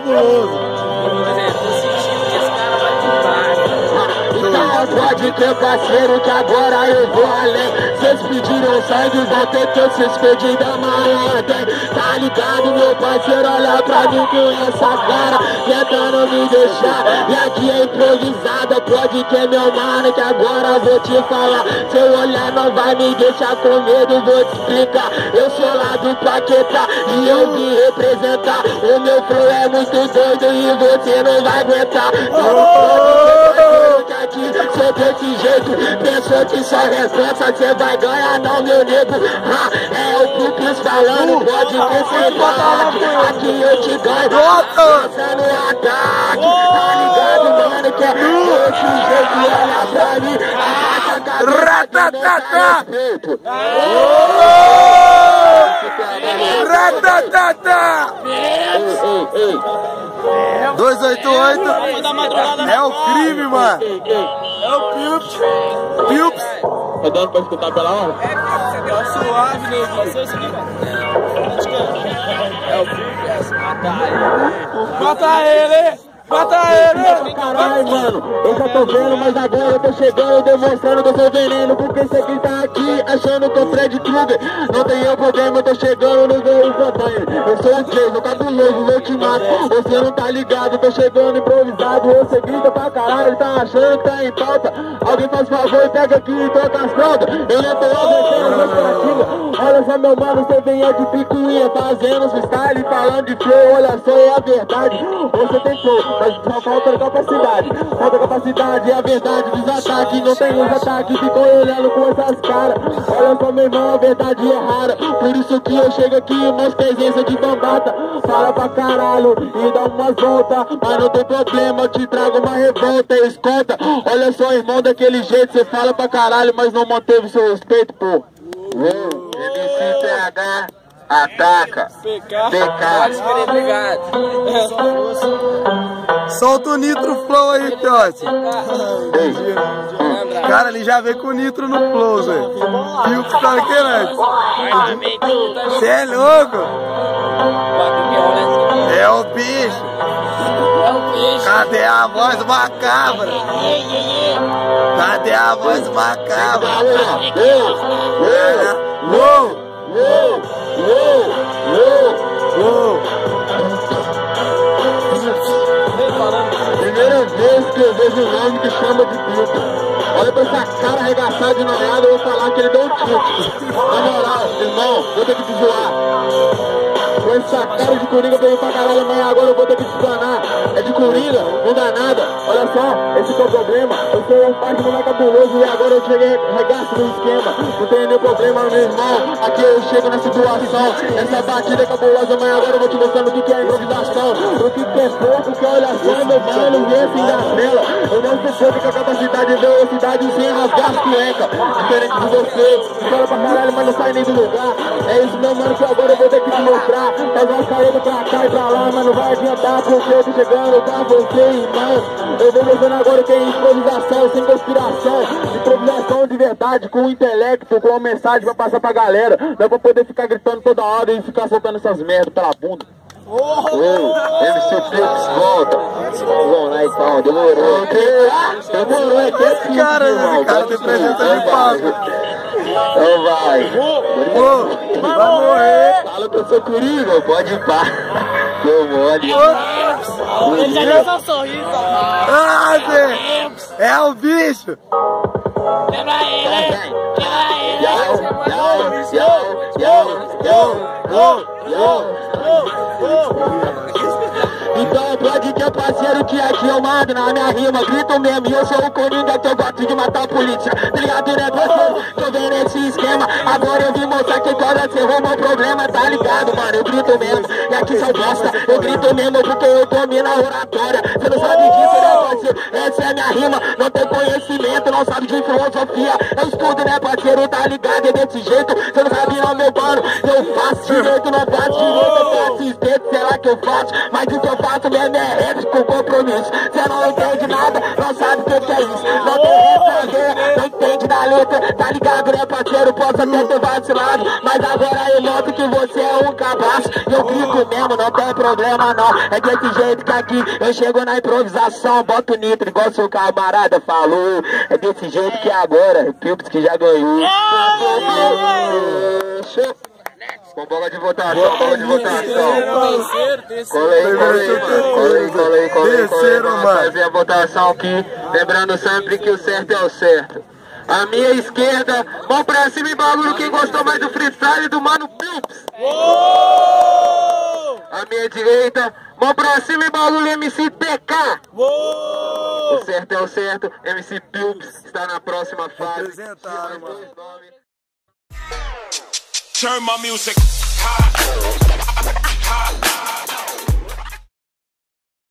cabuloso. Pode ter parceiro que agora eu vou além. Cês pediram sangue, vão ter que cês pedir da malandra. Tá ligado, meu parceiro, olha pra mim com essa cara, tentando me deixar. E aqui é improvisada, pode ter meu mano, que agora vou te falar. Seu olhar não vai me deixar com medo, vou te explicar. Eu sou lá do Paquetá e eu vim representar. O meu flow é muito doido e você não vai aguentar. Cê desse jeito, pensou que só resposta cê vai ganhar, não, meu nego. É o Pupis falando, pode ver sem bate. Aqui eu te ganho, pensa no ataque. Tá ligado, mano, que é desse jeito, olha pra mim. Abaixa a cabeça que não tá respeito. 288 é o crime, mano. É o Pilps. Tá dando pra escutar pela hora? Tá suave, nego. É o Pilps. Mata ele! Mata ele! Caralho, mano, eu já tô vendo, mas agora eu tô chegando, demonstrando que eu sou veneno. Porque você que tá aqui achando que eu Fred Krueger, não tem eu problema, eu tô chegando no meio da montanha. Eu sou o Jason, cabuloso, eu te mato. Você não tá ligado, tô chegando improvisado. Você grita pra caralho, tá achando que tá em pauta. Alguém faz favor e pega aqui e troca as fraldas. Eu não tô aguentando, olha só, meu mano, você vem de picuinha, fazendo freestyle, falando de flow. Olha só, é a verdade, você tem flow, mas só falta capacidade. Falta capacidade, é a verdade dos ataques. Não tem os ataques, ficam olhando com essas caras. Olha só, meu irmão, a verdade é rara. Por isso que eu chego aqui, umas presenças de bambata. Fala pra caralho e dá umas voltas, mas não tem problema, eu te trago uma revolta. Escuta, olha só, irmão, daquele jeito você fala pra caralho, mas não manteve seu respeito, pô. MCPH ataca. PK. Obrigado. Solta o Nitro Flow aí, Piote. Cara, ele já veio com o Nitro no Flow, Zé. E o que tá querendo? Você é louco? É o bicho. Cadê a voz macabra? Cadê a voz macabra? Primeira vez que eu vejo um nome que chama de Pilps. Olha pra essa cara arregaçada de noiada, eu vou falar que ele deu um tilt. Na moral, irmão, vou ter que te zoar. Com essa cara de coringa veio pra caralho, mas agora eu vou ter que te explanar. É de coringa, não dá nada. Olha só, esse que é o problema. Eu sou um parte mais cabuloso e agora eu cheguei regaço no esquema. Não tem nenhum problema, meu irmão. Aqui eu chego na situação. Essa batida é cabulosa, mas agora eu vou te mostrando o que é improvisação. O que é fogo, porque olha só, meu mano, e esse engasela. Eu não sei pouco com a capacidade de velocidade sem rasgar as cuecas. Diferente de você, você olha pra caralho, mas não sai nem do lugar. É isso, meu mano, que agora eu vou ter que te mostrar. Faz uma careta pra cá e pra lá, mas não vai adiantar, porque eu tô chegando pra você, irmão. Eu vou mostrando agora o que é improvisação, sem conspiração. Improvisação de verdade, com intelecto, com uma mensagem pra passar pra galera. Não é pra poder ficar gritando toda hora e ficar soltando essas merdas pela bunda. MC Pilps volta. Vamos lá então, demorou. Demorou, é que é assim, cara, esse cara tem presença de papo. Então vai. Vai morrer. Fala que eu sou coringa, pode ir pá. Deu mole. Ele já deu só sorriso. Ah, Zé. É o bicho. Quebra ele. Então pode ter parceiro que aqui eu mando na minha rima. Grito mesmo, e eu sou o coringa que eu gosto de matar a polícia. Tá ligado, né, você? Que eu venho nesse esquema. Agora eu vim mostrar que quando você arruma um problema, tá ligado, mano? Eu grito mesmo, e aqui só bosta. Eu grito mesmo porque eu domino a oratória. Você não sabe disso, né, parceiro? Essa é a minha rima, não tem conhecimento, não sabe de filosofia. Eu estudo, né, parceiro? Tá ligado? É desse jeito, você não sabe não, meu mano. Eu faço direito, não faço direito, eu faço esquerdo, será que eu faço? Mas o que eu faço mesmo é rap com compromisso. Você não entende nada, não sabe o que é isso. Não tem responder, não entende da letra. treta, tá ligado, né, parceiro? Posso até ter vacilado, mas agora eu noto que você é um cabaço. Eu grito mesmo, não tem problema não. É desse jeito que aqui eu chego na improvisação, boto nitro igual seu camarada falou. É desse jeito que agora, o Pilps que já ganhou. Com bola de votação, bola de votação. Terceiro, mano. Fazer a votação aqui, lembrando sempre que o certo é o certo. A minha esquerda, mão pra cima e bagulho, quem gostou mais do freestyle do Mano Pilps. A minha direita, mão pra cima e bagulho, MC TK. O certo é o certo, MC Pilps está na próxima fase. Turn my music high.